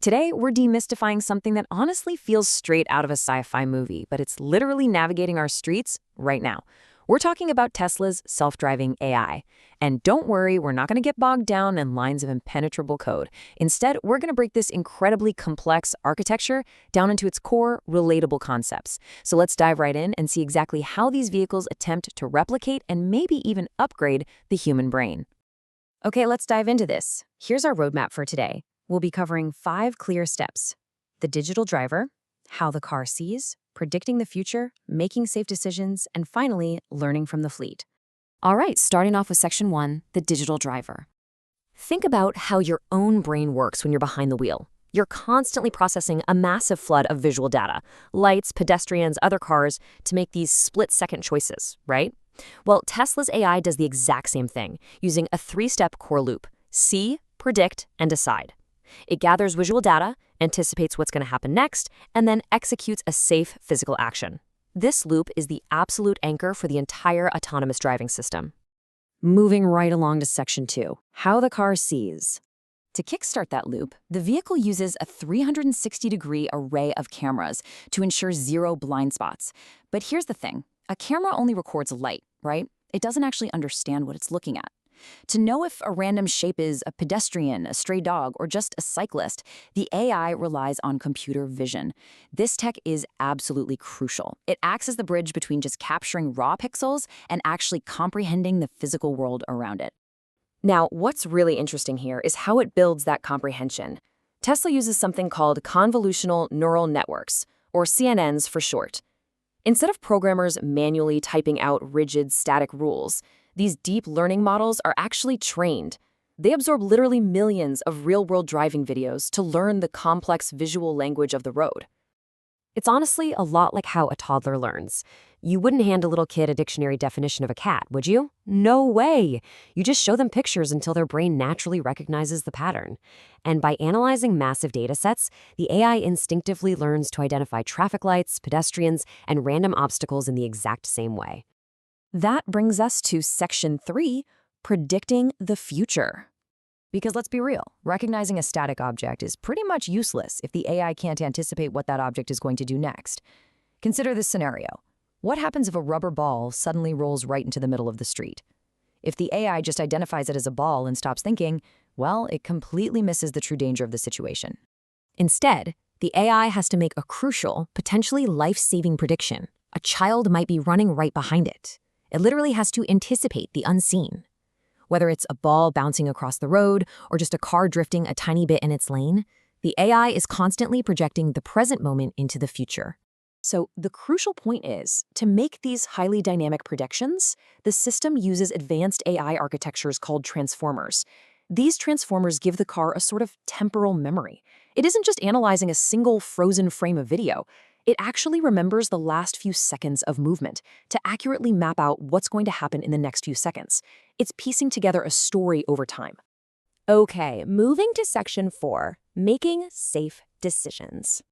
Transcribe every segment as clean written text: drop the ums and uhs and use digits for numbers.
Today, we're demystifying something that honestly feels straight out of a sci-fi movie, but it's literally navigating our streets right now. We're talking about Tesla's self-driving AI. And don't worry, we're not going to get bogged down in lines of impenetrable code. Instead, we're going to break this incredibly complex architecture down into its core, relatable concepts. So let's dive right in and see exactly how these vehicles attempt to replicate and maybe even upgrade the human brain. Okay, let's dive into this. Here's our roadmap for today. We'll be covering 5 clear steps: the digital driver, how the car sees, predicting the future, making safe decisions, and finally, learning from the fleet. All right, starting off with section 1, the digital driver. Think about how your own brain works when you're behind the wheel. You're constantly processing a massive flood of visual data, lights, pedestrians, other cars, to make these split-second choices, right? Well, Tesla's AI does the exact same thing, using a 3-step core loop: see, predict, and decide. It gathers visual data, anticipates what's going to happen next, and then executes a safe physical action. This loop is the absolute anchor for the entire autonomous driving system. Moving right along to section 2, how the car sees. To kickstart that loop, the vehicle uses a 360-degree array of cameras to ensure 0 blind spots. But here's the thing, a camera only records light, right? It doesn't actually understand what it's looking at. To know if a random shape is a pedestrian, a stray dog, or just a cyclist, the AI relies on computer vision. This tech is absolutely crucial. It acts as the bridge between just capturing raw pixels and actually comprehending the physical world around it. Now, what's really interesting here is how it builds that comprehension. Tesla uses something called convolutional neural networks, or CNNs for short. Instead of programmers manually typing out rigid, static rules, these deep learning models are actually trained. They absorb literally millions of real-world driving videos to learn the complex visual language of the road. It's honestly a lot like how a toddler learns. You wouldn't hand a little kid a dictionary definition of a cat, would you? No way! You just show them pictures until their brain naturally recognizes the pattern. And by analyzing massive data sets, the AI instinctively learns to identify traffic lights, pedestrians, and random obstacles in the exact same way. That brings us to section 3, predicting the future. Because let's be real, recognizing a static object is pretty much useless if the AI can't anticipate what that object is going to do next. Consider this scenario. What happens if a rubber ball suddenly rolls right into the middle of the street? If the AI just identifies it as a ball and stops thinking, well, it completely misses the true danger of the situation. Instead, the AI has to make a crucial, potentially life-saving prediction. A child might be running right behind it. It literally has to anticipate the unseen. Whether it's a ball bouncing across the road or just a car drifting a tiny bit in its lane, the AI is constantly projecting the present moment into the future. So the crucial point is, to make these highly dynamic predictions, the system uses advanced AI architectures called transformers. These transformers give the car a sort of temporal memory. It isn't just analyzing a single frozen frame of video. It actually remembers the last few seconds of movement to accurately map out what's going to happen in the next few seconds. It's piecing together a story over time. Okay, moving to section 4, making safe decisions.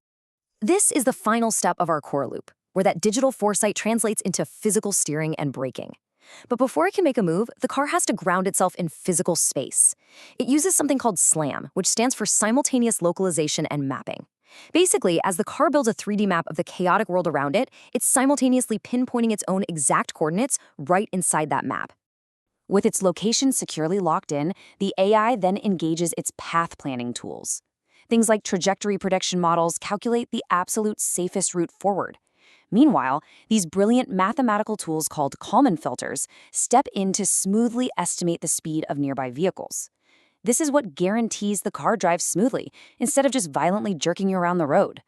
This is the final step of our core loop, where that digital foresight translates into physical steering and braking. But before it can make a move, the car has to ground itself in physical space. It uses something called SLAM, which stands for simultaneous localization and mapping. Basically, as the car builds a 3D map of the chaotic world around it, it's simultaneously pinpointing its own exact coordinates right inside that map. With its location securely locked in, the AI then engages its path planning tools. Things like trajectory prediction models calculate the absolute safest route forward. Meanwhile, these brilliant mathematical tools called Kalman Filters step in to smoothly estimate the speed of nearby vehicles. This is what guarantees the car drives smoothly, instead of just violently jerking you around the road.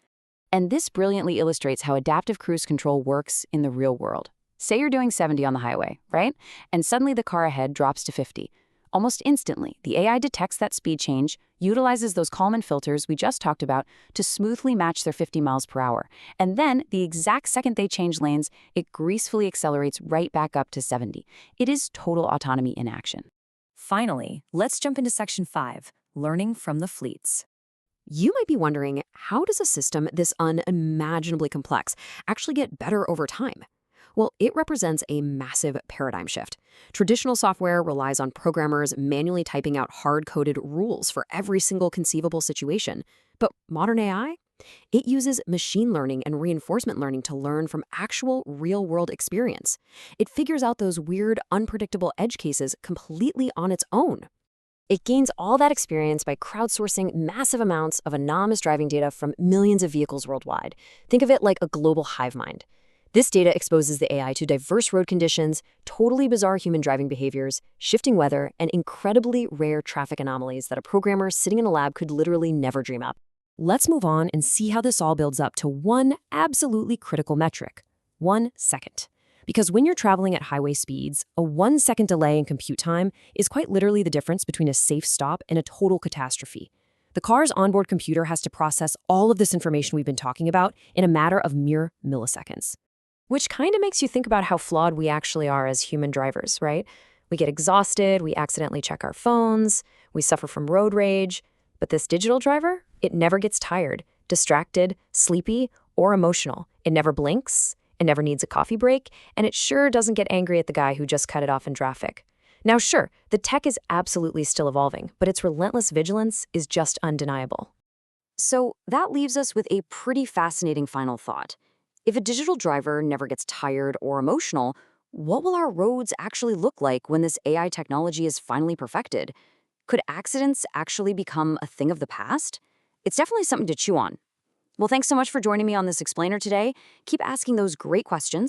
And this brilliantly illustrates how adaptive cruise control works in the real world. Say you're doing 70 on the highway, right? And suddenly the car ahead drops to 50. Almost instantly, the AI detects that speed change, utilizes those Kalman filters we just talked about to smoothly match their 50 miles per hour. And then, the exact second they change lanes, it gracefully accelerates right back up to 70. It is total autonomy in action. Finally, let's jump into section 5, learning from the fleets. You might be wondering, how does a system this unimaginably complex actually get better over time? Well, it represents a massive paradigm shift. Traditional software relies on programmers manually typing out hard-coded rules for every single conceivable situation. But modern AI? It uses machine learning and reinforcement learning to learn from actual real-world experience. It figures out those weird, unpredictable edge cases completely on its own. It gains all that experience by crowdsourcing massive amounts of anonymous driving data from millions of vehicles worldwide. Think of it like a global hive mind. This data exposes the AI to diverse road conditions, totally bizarre human driving behaviors, shifting weather, and incredibly rare traffic anomalies that a programmer sitting in a lab could literally never dream up. Let's move on and see how this all builds up to one absolutely critical metric: 1 second. Because when you're traveling at highway speeds, a 1 second delay in compute time is quite literally the difference between a safe stop and a total catastrophe. The car's onboard computer has to process all of this information we've been talking about in a matter of mere milliseconds. Which kind of makes you think about how flawed we actually are as human drivers, right? We get exhausted, we accidentally check our phones, we suffer from road rage. But this digital driver, it never gets tired, distracted, sleepy, or emotional. It never blinks, it never needs a coffee break, and it sure doesn't get angry at the guy who just cut it off in traffic. Now, sure, the tech is absolutely still evolving, but its relentless vigilance is just undeniable. So that leaves us with a pretty fascinating final thought. If a digital driver never gets tired or emotional, what will our roads actually look like when this AI technology is finally perfected? Could accidents actually become a thing of the past? It's definitely something to chew on. Well, thanks so much for joining me on this explainer today. Keep asking those great questions.